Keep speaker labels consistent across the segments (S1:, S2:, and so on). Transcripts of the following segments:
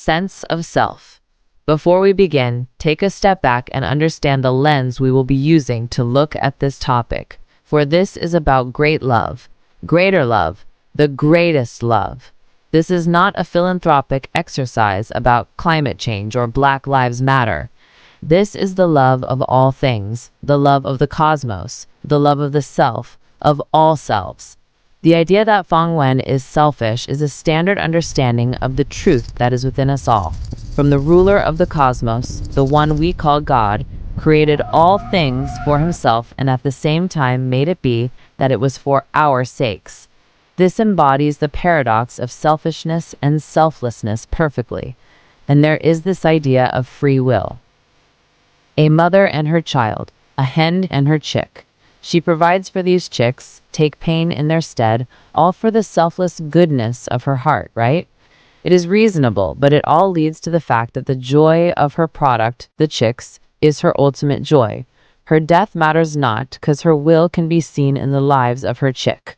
S1: sense of self. Before we begin, take a step back and understand the lens we will be using to look at this topic. For this is about great love, greater love, the greatest love. This is not a philanthropic exercise about climate change or Black Lives Matter. This is the love of all things, the love of the cosmos, the love of the self, of all selves. The idea that Fang Yuan is selfish is a standard understanding of the truth that is within us all. From the ruler of the cosmos, the one we call God, created all things for himself and at the same time made it be that it was for our sakes. This embodies the paradox of selfishness and selflessness perfectly. And there is this idea of free will. A mother and her child, a hen and her chick. She provides for these chicks, take pain in their stead, all for the selfless goodness of her heart, right? It is reasonable, but it all leads to the fact that the joy of her product, the chicks, is her ultimate joy. Her death matters not, because her will can be seen in the lives of her chick.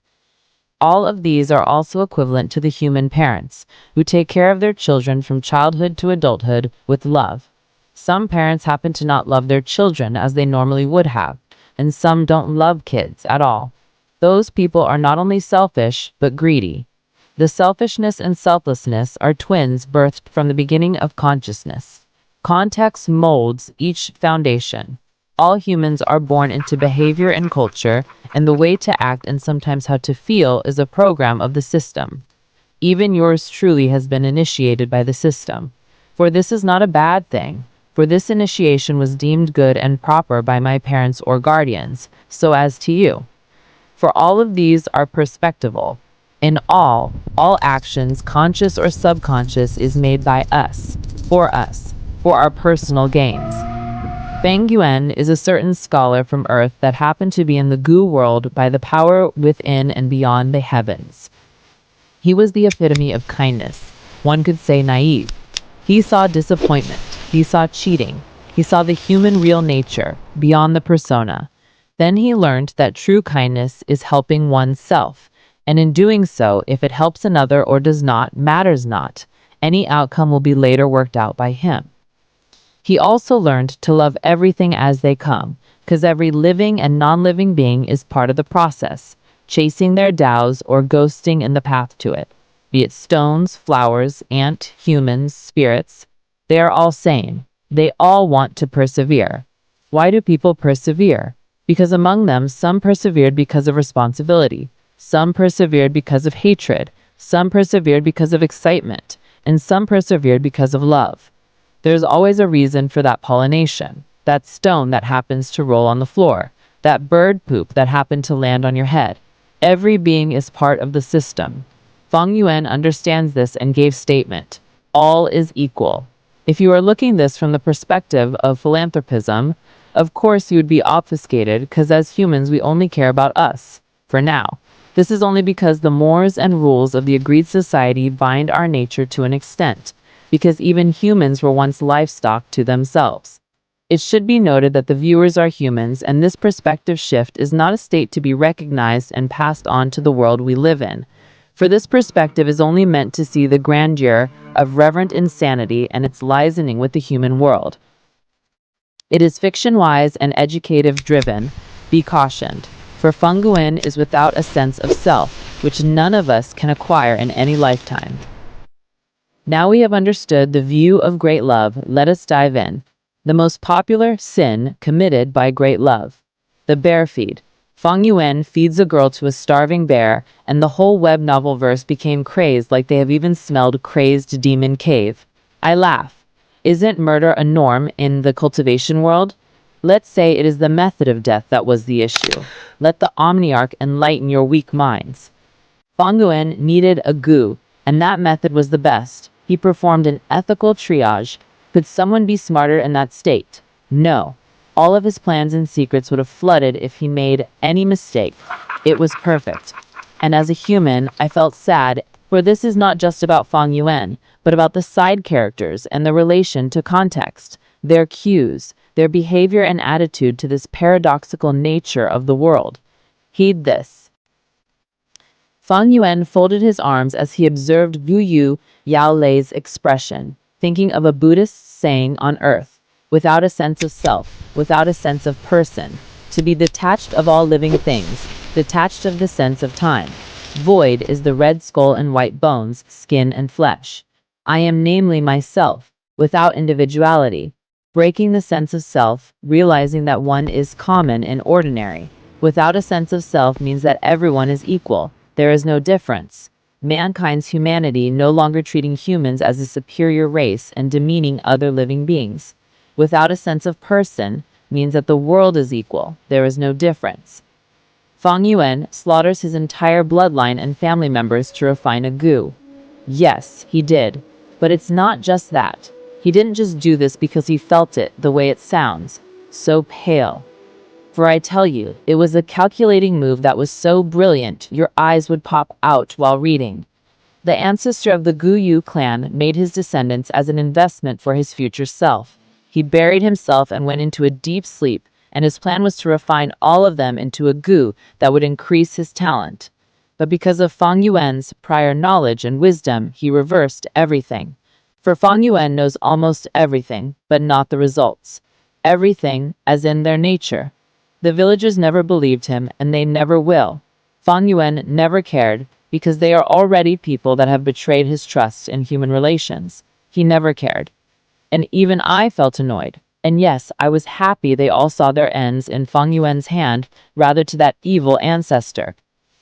S1: All of these are also equivalent to the human parents, who take care of their children from childhood to adulthood with love. Some parents happen to not love their children as they normally would have, and some don't love kids at all. Those people are not only selfish, but greedy. The selfishness and selflessness are twins birthed from the beginning of consciousness. Context molds each foundation. All humans are born into behavior and culture, and the way to act and sometimes how to feel is a program of the system. Even yours truly has been initiated by the system. For this is not a bad thing. For this initiation was deemed good and proper by my parents or guardians, so as to you. For all of these are perspectival. In all actions, conscious or subconscious, is made by us, for our personal gains. Fang Yuan is a certain scholar from Earth that happened to be in the Gu world by the power within and beyond the heavens. He was the epitome of kindness, one could say naive. He saw disappointment, he saw cheating, he saw the human real nature, beyond the persona. Then he learned that true kindness is helping oneself, and in doing so, if it helps another or does not, matters not. Any outcome will be later worked out by him. He also learned to love everything as they come, because every living and non-living being is part of the process, chasing their Daos or ghosting in the path to it. Be it stones, flowers, ant, humans, spirits, they are all same. They all want to persevere. Why do people persevere? Because among them, some persevered because of responsibility, some persevered because of hatred, some persevered because of excitement, and some persevered because of love. There's always a reason for that pollination, that stone that happens to roll on the floor, that bird poop that happened to land on your head. Every being is part of the system. Fang Yuan understands this and gave statement, all is equal. If you are looking this from the perspective of philanthropism, of course you would be obfuscated because as humans we only care about us, for now. This is only because the mores and rules of the agreed society bind our nature to an extent, because even humans were once livestock to themselves. It should be noted that the viewers are humans, and this perspective shift is not a state to be recognized and passed on to the world we live in. For this perspective is only meant to see the grandeur of reverent insanity and its liaising with the human world. It is fiction-wise and educative-driven. Be cautioned, for Fang Yuan is without a sense of self, which none of us can acquire in any lifetime. Now we have understood the view of great love, let us dive in. The most popular sin committed by great love. The bear feed. Fang Yuan feeds a girl to a starving bear, and the whole web novel verse became crazed like they have even smelled crazed demon cave. I laugh. Isn't murder a norm in the cultivation world? Let's say it is the method of death that was the issue. Let the Omniarch enlighten your weak minds. Fang Yuan needed a gu, and that method was the best. He performed an ethical triage. Could someone be smarter in that state? No. All of his plans and secrets would have flooded if he made any mistake. It was perfect. And as a human, I felt sad, for this is not just about Fang Yuan, but about the side characters and the relation to context, their cues, their behavior and attitude to this paradoxical nature of the world. Heed this. Fang Yuan folded his arms as he observed Gu Yu Yao Lei's expression, thinking of a Buddhist saying on earth, without a sense of self, without a sense of person, to be detached of all living things, detached of the sense of time. Void is the red skull and white bones, skin and flesh. I am namely myself, without individuality, breaking the sense of self, realizing that one is common and ordinary. Without a sense of self means that everyone is equal. There is no difference. Mankind's humanity no longer treating humans as a superior race and demeaning other living beings. Without a sense of person means that the world is equal. There is no difference. Fang Yuan slaughters his entire bloodline and family members to refine a gu. Yes, he did. But it's not just that. He didn't just do this because he felt it the way it sounds. So pale. For I tell you, it was a calculating move that was so brilliant your eyes would pop out while reading. The ancestor of the Guyu clan made his descendants as an investment for his future self. He buried himself and went into a deep sleep, and his plan was to refine all of them into a gu that would increase his talent. But because of Fang Yuan's prior knowledge and wisdom, he reversed everything. For Fang Yuan knows almost everything, but not the results. Everything, as in their nature. The villagers never believed him, and they never will. Fang Yuan never cared, because they are already people that have betrayed his trust in human relations. He never cared. And even I felt annoyed. And yes, I was happy they all saw their ends in Fang Yuan's hand, rather to that evil ancestor.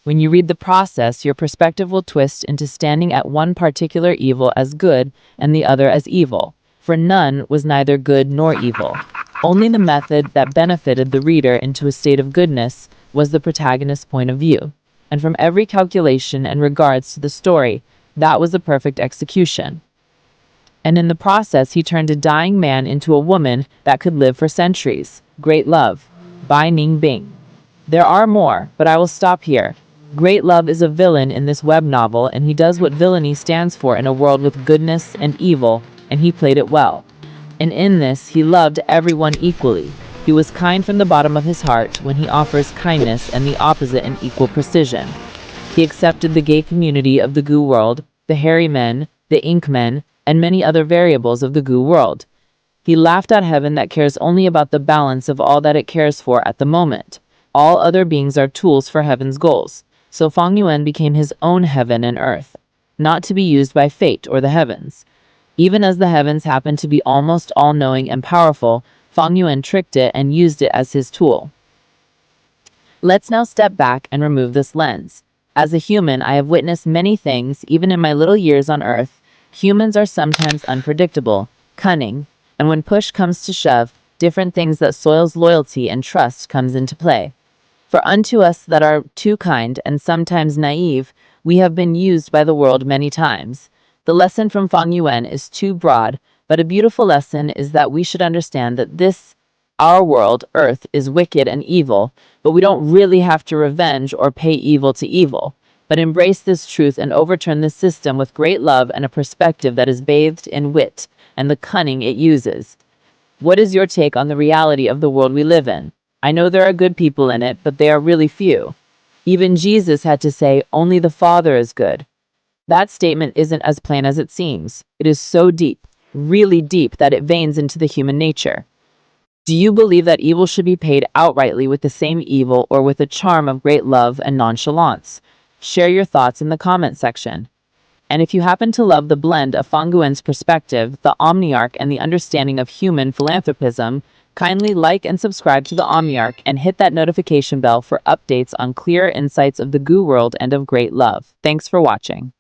S1: When you read the process, your perspective will twist into standing at one particular evil as good and the other as evil, for none was neither good nor evil. Only the method that benefited the reader into a state of goodness was the protagonist's point of view. And from every calculation and regards to the story, that was the perfect execution. And in the process, he turned a dying man into a woman that could live for centuries. Great Love, by Ning Bing. There are more, but I will stop here. Great Love is a villain in this web novel, and he does what villainy stands for in a world with goodness and evil, and he played it well. And in this, he loved everyone equally. He was kind from the bottom of his heart when he offers kindness and the opposite in equal precision. He accepted the gay community of the Gu world, the hairy men, the ink men, and many other variables of the Gu world. He laughed at heaven that cares only about the balance of all that it cares for at the moment. All other beings are tools for heaven's goals. So Fang Yuan became his own heaven and earth, not to be used by fate or the heavens. Even as the heavens happen to be almost all-knowing and powerful, Fang Yuan tricked it and used it as his tool. Let's now step back and remove this lens. As a human, I have witnessed many things, even in my little years on Earth. Humans are sometimes unpredictable, cunning, and when push comes to shove, different things that soils loyalty and trust comes into play. For unto us that are too kind and sometimes naive, we have been used by the world many times. The lesson from Fang Yuan is too broad, but a beautiful lesson is that we should understand that this, our world, Earth, is wicked and evil, but we don't really have to revenge or pay evil to evil, but embrace this truth and overturn this system with great love and a perspective that is bathed in wit and the cunning it uses. What is your take on the reality of the world we live in? I know there are good people in it, but they are really few. Even Jesus had to say, only the Father is good. That statement isn't as plain as it seems. It is so deep, really deep, that it veins into the human nature. Do you believe that evil should be paid outrightly with the same evil or with a charm of great love and nonchalance? Share your thoughts in the comment section. And if you happen to love the blend of Fang Yuan's perspective, the Omniarch, and the understanding of human philanthropism, kindly like and subscribe to the Omniarch and hit that notification bell for updates on clearer insights of the Gu world and of great love. Thanks for watching.